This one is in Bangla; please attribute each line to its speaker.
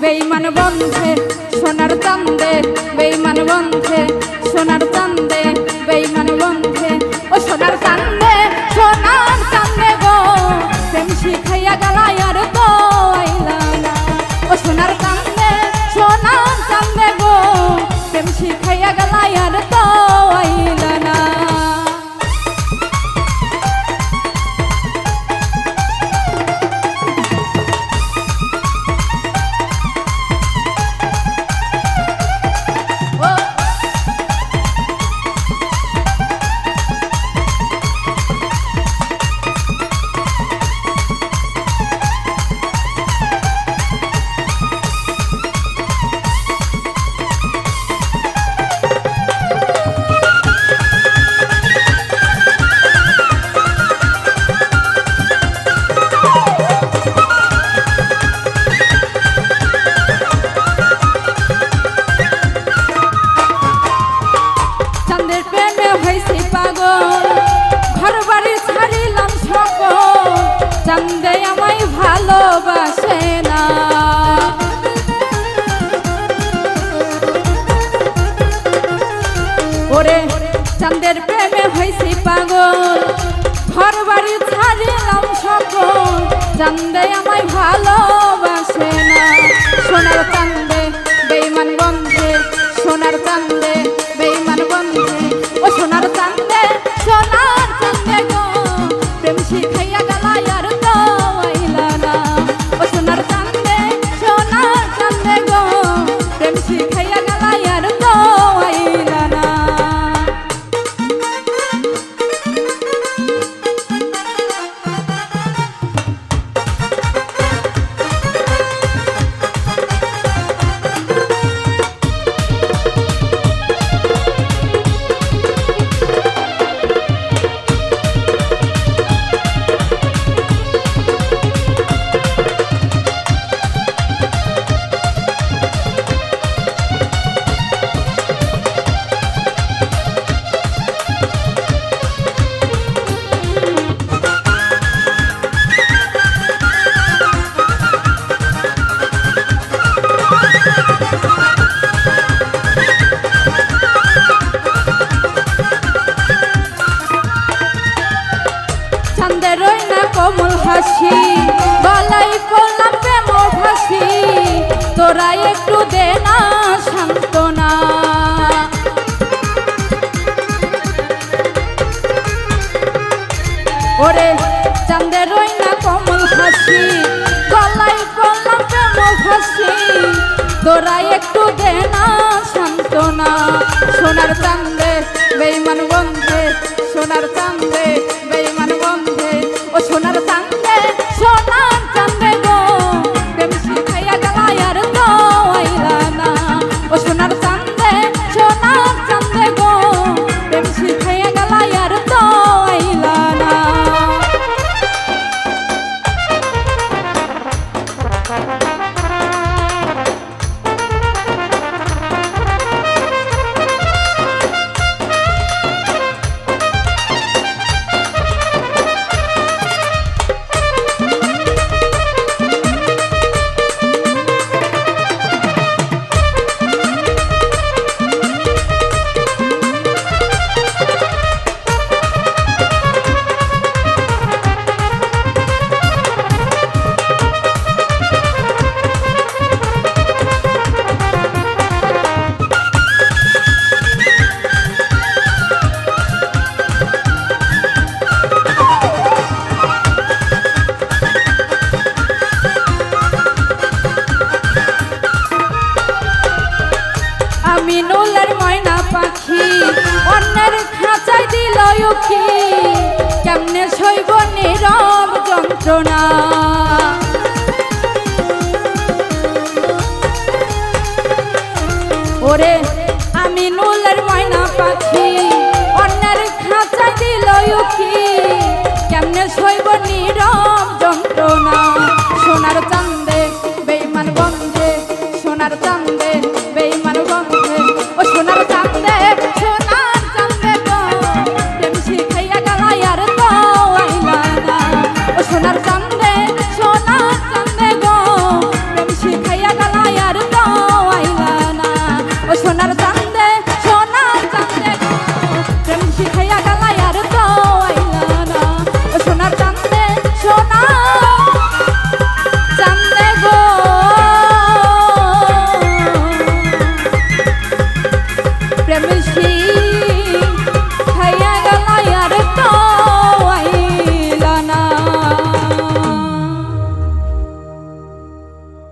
Speaker 1: বেঈমান বন্ধে সোনার চান্দে, বেঈমান বন্ধে সোনার চান্দে, বেঈমান বন্ধে ও সোনার চান্দে, সোনার চান্দে গো প্রেম শিখাইয়া গেলায় আর তো আইলা না। ও সোনার চান্দে, সোনার চান্দে গো প্রেম শিখাইয়া গেলায় আর তো আইলা না। চান্দে আমায় ভালোবাসে না, ওরে চাঁদের প্রেমে হইছি পাগল, ঘর বাড়ি ছাড়িলাম সকল, চান্দে আমায় ভালোবাসে না। সোনার চান্দে বেঈমান বন্ধে, সোনার চান্দে বেঈমান বন্ধে ও সোনার চান্দে, সোনার চান্দে গো প্রেম শিখাইয়া গেলায় আর তো আইলা না। ও সোনার চান্দে, সোনার চান্দে গো প্রেম শিখাইয়া গেলায় আর তো আইলা না। চাঁদেরই না কোমল হাসি, গলায় পড়লাম প্রেম ফাঁসি, তোরা একটু দে না সান্ত্বনা। ওরে চাঁদেরই না কোমল হাসি, গলায় পড়লাম প্রেম ফাঁসি, তোরা একটু দে না সান্ত্বনা। সোনার চান্দে বেঈমান বন্ধে, সোনার চান্দে বেঈমান বন্ধে ও সোনার চান্দে, সোনার চান্দে গো প্রেম শিখাইয়া গেলায় আর তো আইলা না। ও সোনার চান্দে, সোনার চান্দে গো প্রেম শিখাইয়া গেলায় আর তো আইলা না। মিনুলের ময়না পাখি অন্যের খাঁচায় দিল উখি, কেমনে সইব নীরব যন্ত্রণা।